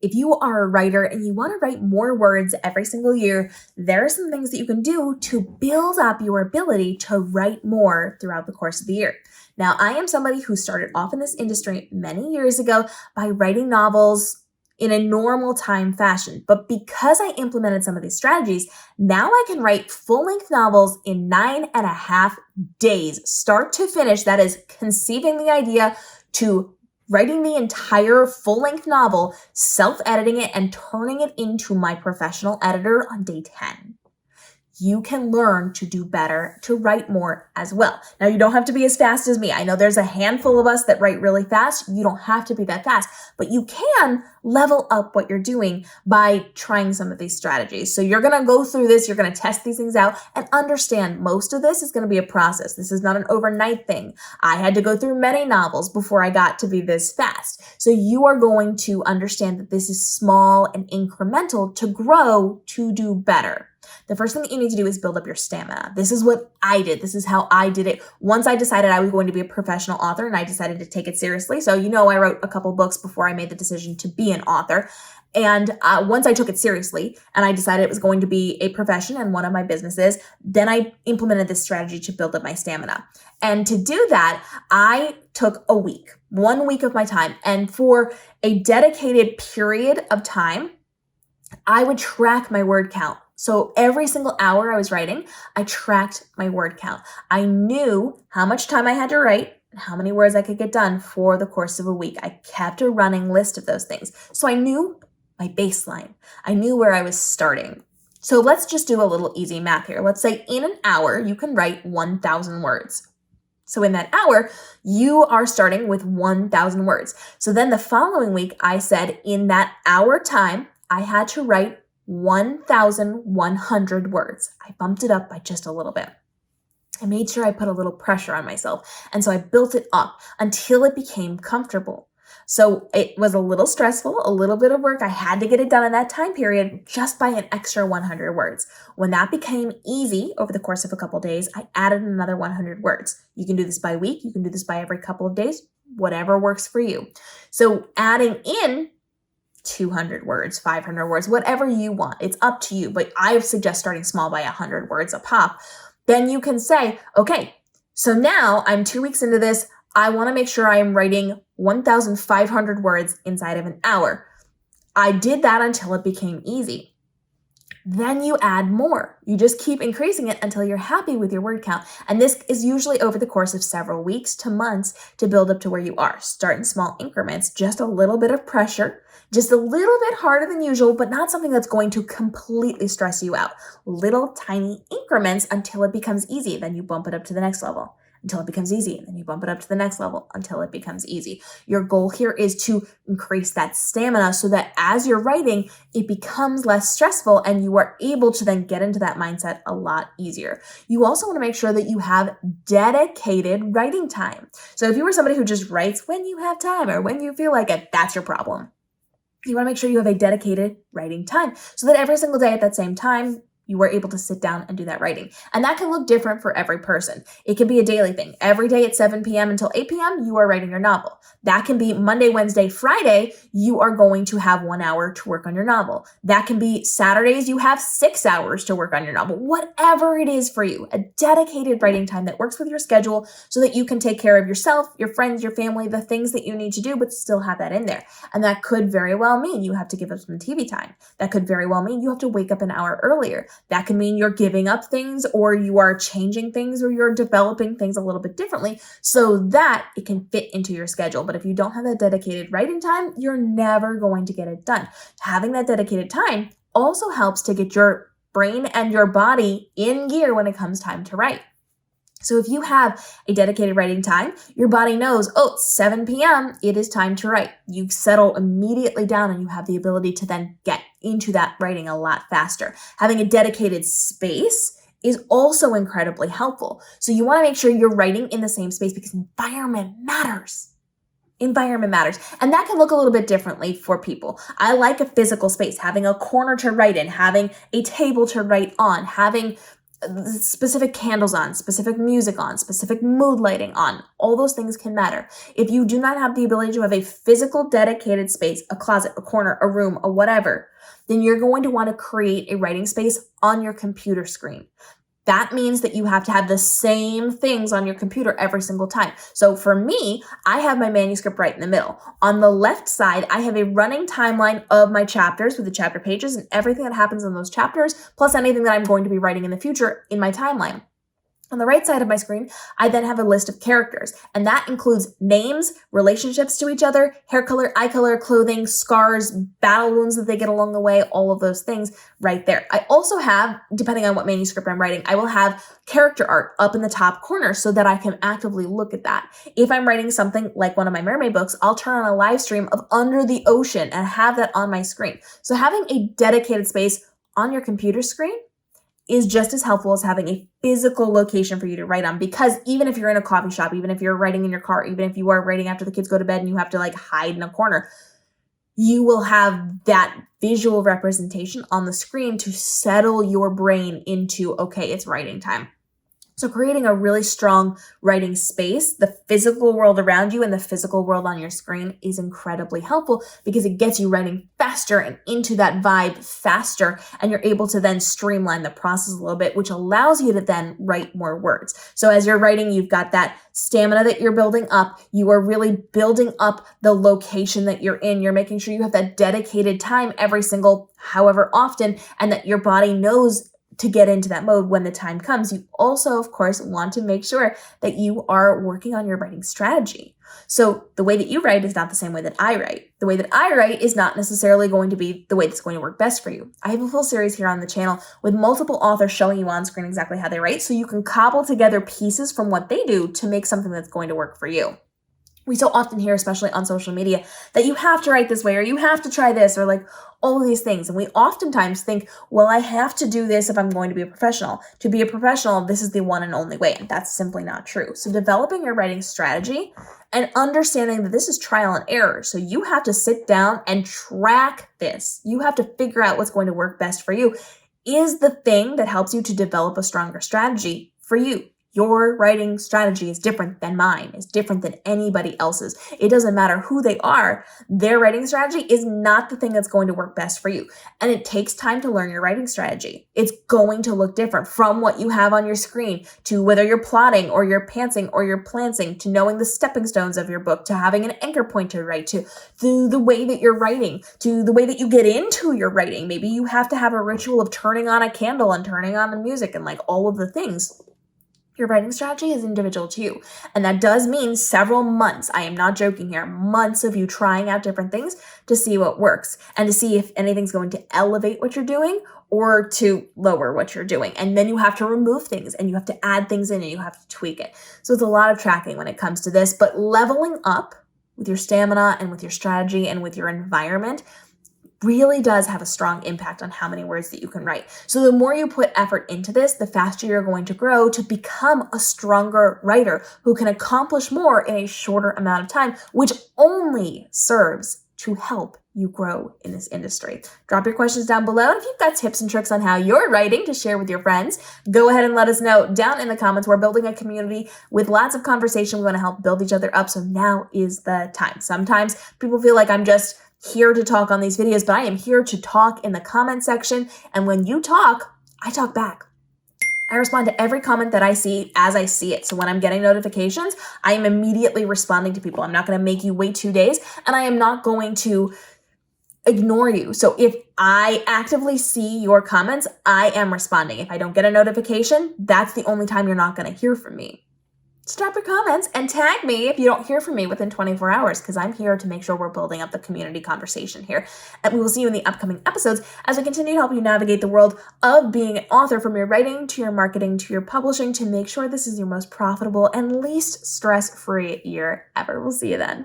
If you are a writer and you want to write more words every single year, there are some things that you can do to build up your ability to write more throughout the course of the year. Now, I am somebody who started off in this industry many years ago by writing novels in a normal time fashion. But because I implemented some of these strategies, now I can write full-length novels in 9.5 days, start to finish. That is conceiving the idea to writing the entire full-length novel, self-editing it, and turning it into my professional editor on day 10. You can learn to do better, to write more as well. Now, you don't have to be as fast as me. I know there's a handful of us that write really fast. You don't have to be that fast, but you can level up what you're doing by trying some of these strategies. So you're going to go through this, you're going to test these things out and understand most of this is going to be a process. This is not an overnight thing. I had to go through many novels before I got to be this fast. So you are going to understand that this is small and incremental to grow, to do better. The first thing that you need to do is build up your stamina. This is what I did. This is how I did it. Once I decided I was going to be a professional author and I decided to take it seriously. So, I wrote a couple books before I made the decision to be an author. And once I took it seriously and I decided it was going to be a profession and one of my businesses, then I implemented this strategy to build up my stamina. And to do that, I took a week, 1 week of my time. And for a dedicated period of time, I would track my word count. So every single hour I was writing, I tracked my word count. I knew how much time I had to write and how many words I could get done for the course of a week. I kept a running list of those things. So I knew my baseline. I knew where I was starting. So let's just do a little easy math here. Let's say in an hour, you can write 1,000 words. So in that hour, you are starting with 1,000 words. So then the following week, I said in that hour time, I had to write 1,100 words. I bumped it up by just a little bit. I made sure I put a little pressure on myself. And so I built it up until it became comfortable. So it was a little stressful, a little bit of work. I had to get it done in that time period just by an extra 100 words. When that became easy over the course of a couple days, I added another 100 words. You can do this by week. You can do this by every couple of days, whatever works for you. So adding in 200 words, 500 words, whatever you want. It's up to you, but I suggest starting small by 100 words a pop. Then you can say, okay, so now I'm 2 weeks into this. I want to make sure I am writing 1,500 words inside of an hour. I did that until it became easy. Then you add more. You just keep increasing it until you're happy with your word count. And this is usually over the course of several weeks to months to build up to where you are. Start in small increments, just a little bit of pressure, just a little bit harder than usual, but not something that's going to completely stress you out. Little tiny increments until it becomes easy. Then you bump it up to the next level until it becomes easy. And then you bump it up to the next level until it becomes easy. Your goal here is to increase that stamina so that as you're writing, it becomes less stressful and you are able to then get into that mindset a lot easier. You also want to make sure that you have dedicated writing time. So if you are somebody who just writes when you have time or when you feel like it, that's your problem. You want to make sure you have a dedicated writing time so that every single day at that same time, you are able to sit down and do that writing. And that can look different for every person. It can be a daily thing. Every day at 7 p.m. until 8 p.m., you are writing your novel. That can be Monday, Wednesday, Friday, you are going to have 1 hour to work on your novel. That can be Saturdays, you have 6 hours to work on your novel. Whatever it is for you, a dedicated writing time that works with your schedule so that you can take care of yourself, your friends, your family, the things that you need to do, but still have that in there. And that could very well mean you have to give up some TV time. That could very well mean you have to wake up an hour earlier. That can mean you're giving up things or you are changing things or you're developing things a little bit differently so that it can fit into your schedule. But if you don't have that dedicated writing time, you're never going to get it done. Having that dedicated time also helps to get your brain and your body in gear when it comes time to write. So if you have a dedicated writing time, your body knows, oh, 7 p.m., it is time to write. You settle immediately down and you have the ability to then get into that writing a lot faster. Having a dedicated space is also incredibly helpful. So you want to make sure you're writing in the same space because environment matters. Environment matters. And that can look a little bit differently for people. I like a physical space, having a corner to write in, having a table to write on, having specific candles on, specific music on, specific mood lighting on. All those things can matter. If you do not have the ability to have a physical dedicated space, a closet, a corner, a room, a whatever, then you're going to want to create a writing space on your computer screen. That means that you have to have the same things on your computer every single time. So for me, I have my manuscript right in the middle. On the left side, I have a running timeline of my chapters with the chapter pages and everything that happens in those chapters, plus anything that I'm going to be writing in the future in my timeline. On the right side of my screen, I then have a list of characters, and that includes names, relationships to each other, hair color, eye color, clothing, scars, battle wounds that they get along the way, all of those things right there. I also have, depending on what manuscript I'm writing, I will have character art up in the top corner so that I can actively look at that. If I'm writing something like one of my mermaid books, I'll turn on a live stream of Under the Ocean and have that on my screen. So having a dedicated space on your computer screen is just as helpful as having a physical location for you to write on, because even if you're in a coffee shop, even if you're writing in your car, even if you are writing after the kids go to bed and you have to hide in a corner, you will have that visual representation on the screen to settle your brain into, okay, it's writing time. So creating a really strong writing space, the physical world around you and the physical world on your screen, is incredibly helpful because it gets you writing faster and into that vibe faster, and you're able to then streamline the process a little bit, which allows you to then write more words. So as you're writing, you've got that stamina that you're building up. You are really building up the location that you're in. You're making sure you have that dedicated time every single however often, and that your body knows to get into that mode when the time comes. You also, of course, want to make sure that you are working on your writing strategy. So the way that you write is not the same way that I write. The way that I write is not necessarily going to be the way that's going to work best for you. I have a full series here on the channel with multiple authors showing you on screen exactly how they write, so you can cobble together pieces from what they do to make something that's going to work for you. We so often hear, especially on social media, that you have to write this way, or you have to try this, or all of these things. And we oftentimes think, well, I have to do this if I'm going to be a professional. To be a professional, this is the one and only way. And that's simply not true. So developing your writing strategy and understanding that this is trial and error. So you have to sit down and track this. You have to figure out what's going to work best for you is the thing that helps you to develop a stronger strategy for you. Your writing strategy is different than mine, is different than anybody else's. It doesn't matter who they are. Their writing strategy is not the thing that's going to work best for you. And it takes time to learn your writing strategy. It's going to look different from what you have on your screen, to whether you're plotting or you're pantsing or you're planting, to knowing the stepping stones of your book, to having an anchor point to write to the way that you're writing, to the way that you get into your writing. Maybe you have to have a ritual of turning on a candle and turning on the music and all of the things. Your writing strategy is individual to you. And that does mean several months, I am not joking here, months of you trying out different things to see what works and to see if anything's going to elevate what you're doing or to lower what you're doing. And then you have to remove things and you have to add things in and you have to tweak it. So it's a lot of tracking when it comes to this, but leveling up with your stamina and with your strategy and with your environment really does have a strong impact on how many words that you can write. So the more you put effort into this, the faster you're going to grow to become a stronger writer who can accomplish more in a shorter amount of time, which only serves to help you grow in this industry. Drop your questions down below. If you've got tips and tricks on how you're writing to share with your friends, go ahead and let us know down in the comments. We're building a community with lots of conversation. We want to help build each other up. So now is the time. Sometimes people feel like I'm just here to talk on these videos, but I am here to talk in the comment section. And when you talk, I talk back. I respond to every comment that I see as I see it. So when I'm getting notifications, I am immediately responding to people. I'm not going to make you wait 2 days, and I am not going to ignore you. So if I actively see your comments, I am responding. If I don't get a notification, that's the only time you're not going to hear from me. So drop your comments and tag me if you don't hear from me within 24 hours, because I'm here to make sure we're building up the community conversation here. And we will see you in the upcoming episodes as we continue to help you navigate the world of being an author, from your writing to your marketing to your publishing, to make sure this is your most profitable and least stress-free year ever. We'll see you then.